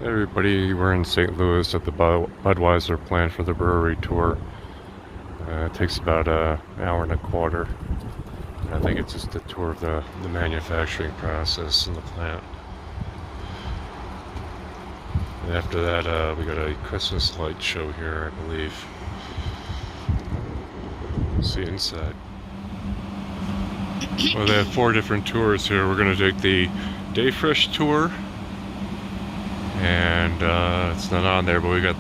Hey everybody, we're in St. Louis at the Budweiser plant for the brewery tour. It takes about an hour and a quarter. And I think it's just a tour of the manufacturing process in the plant. And after that, we got a Christmas light show here, I believe. See inside. Well, they have 4 different tours here. We're going to take the Day Fresh tour. And it's not on there, but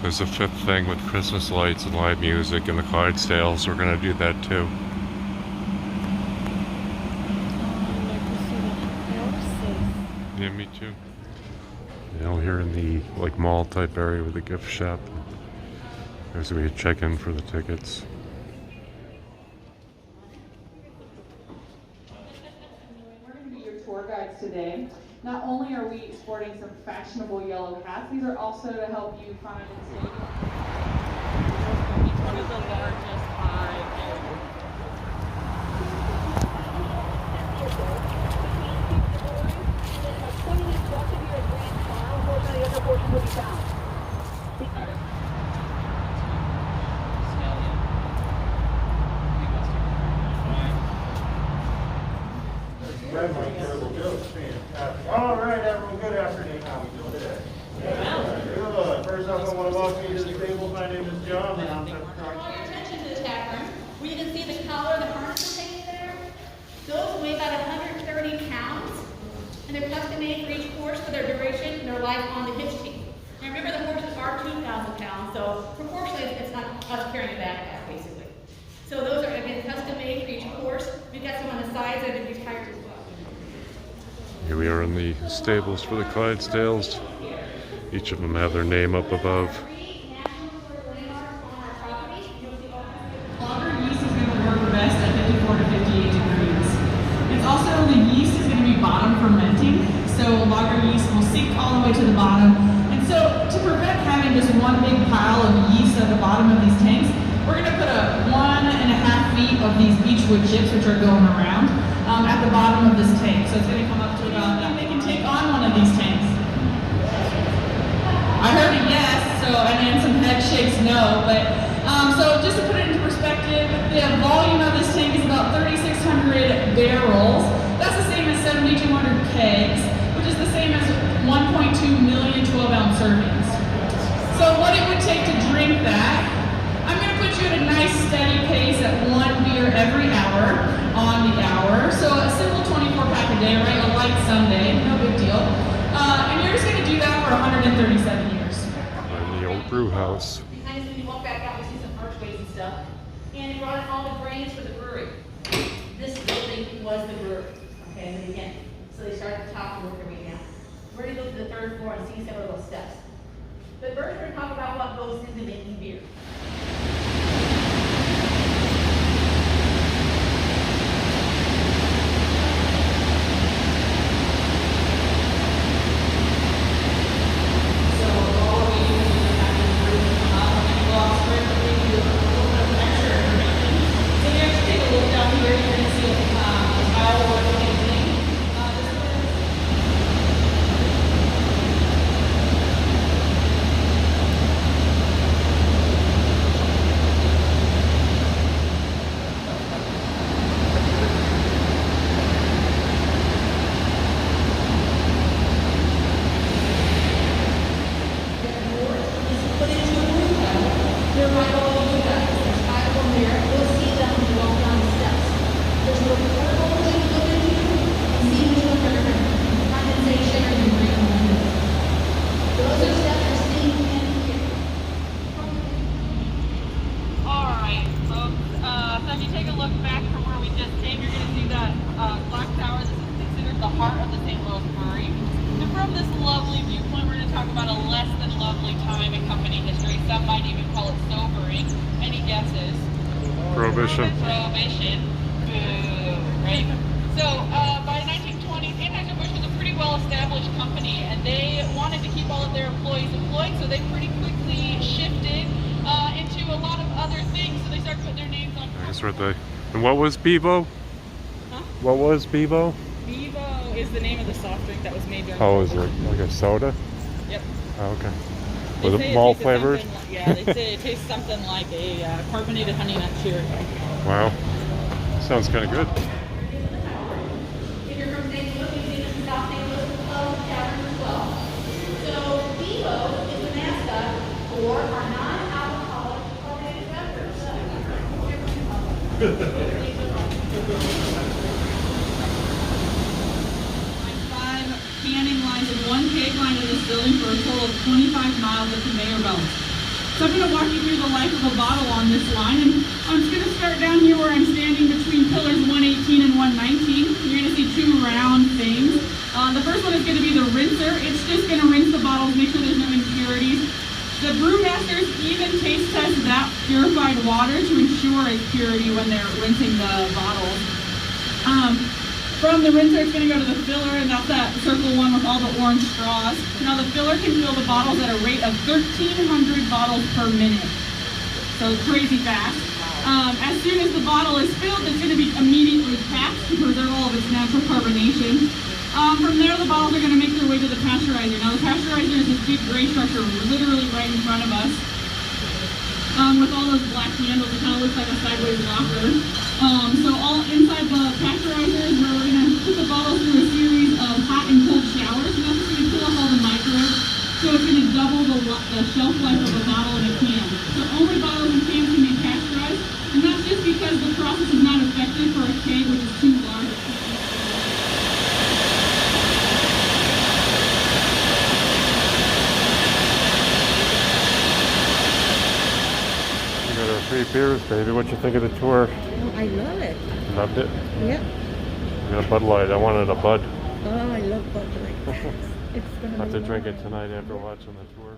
there's a 5th thing with Christmas lights and live music and the Clydesdales. We're gonna do that too. Yeah, me too. You know, here in the mall type area with the gift shop. There's where you check in for the tickets. We're going to be your tour guides today. Not only are we sporting some fashionable yellow hats, these are also to help you find and stay. Each one of the largest 5. All right, everyone, good afternoon. How we doing today? Good. First off, I want to welcome you to the table. My name is John, and I'm Draw your attention to the tavern, where you can see the collar, the harness hanging there. Those weigh about 130 pounds, and they're custom made for each horse for their duration and their life on the hitch team. Now remember, the horses are 2,000 pounds, so proportionally, it's not us carrying a backpack, basically. So those are, again, custom made for each horse. We've got some on the sides that have been retired as well. Here we are in the stables for the Clydesdales. Each of them have their name up above. Lager yeast is going to work best at 54 to 58 degrees. It's also, the yeast is going to be bottom fermenting, so lager yeast will sink all the way to the bottom. And so to prevent having just one big pile of yeast at the bottom of these tanks, we're going to put a 1.5 feet of these beechwood chips, which are going around, at the bottom of this tank. So it's going to come up to about that. They can take on one of these tanks. I heard a yes, and then some head shakes no, but so just to put it into perspective, the volume of this tank is about 3,600 barrels. That's the same as 7,200 kegs, which is the same as 1.2 million 12-ounce servings. So what it would take to drink that, I'm going to put you at a nice steady pace at 1 beer every hour on the hour. So a simple 24-pack a day, right? A light Sunday, no big deal. And you're just going to do that for 137 years. In the old brew house. Behind us, when you walk back out, we see some archways and stuff. And it brought in all the grains for the brewery. This building was the brewery, okay, in the beginning. So they started at the top and worked their way down. We're going to go to the 3rd floor and see several of those steps. But first, we're going to talk about what goes into making beer. Prohibition. Prohibition. Boo. Right? So, by the 1920s, Anheuser-Busch was a pretty well-established company, and they wanted to keep all of their employees employed, so they pretty quickly shifted into a lot of other things. So they started putting their names on. That's right there. And what was Bebo? Huh? What was Bebo? Bebo is the name of the soft drink that was made during Oh, is it like a soda? Yep. Oh, okay. They With say it it malt tastes flavored? something yeah, they say it tastes something like a carbonated honey nut Cheerio. Wow. Sounds kind of good. If you're from St. Louis, you see this in South St. Louis Tavern as well. So Vivo is the mascot for our non-alcoholic carbonated beverage. Five canning lines and one keg line in this building for a total of 25 miles of conveyor belts. So I'm going to walk you through the life of a bottle on this line, and I'm just going to start down here where I'm standing between pillars 118 and 119. You're going to see two round things. The first one is going to be the rinser. It's just going to rinse the bottles, make sure there's no impurities. The brewmasters even taste test that purified water to ensure its purity when they're rinsing the bottles. From the rinser, it's going to go to the filler, and that's that circle one with all the orange straws. Now, the filler can fill the bottles at a rate of 1,300 bottles per minute. So crazy fast. As soon as the bottle is filled, it's going to be immediately capped to preserve all of its natural carbonation. From there, the bottles are going to make their way to the pasteurizer. Now, the pasteurizer is this big gray structure literally right in front of us. With all those black handles, it kind of looks like a sideways locker. So all inside the pasteurizer is where we're going to put the bottles through a series of hot and cold showers. And that's going to kill off all the microbes. So it's going to double the shelf life of a bottle in a can. So only bottles and cans can be pasteurized. And that's just because the process is not effective for a keg, which is too large. You got our free beers, baby. What you think of the tour? Oh, I love it. Loved it? Yep. I got a Bud Light. I wanted a Bud. Oh, I love Budweiser. It's gonna Have be to drink it wonderful. tonight after watching the tour.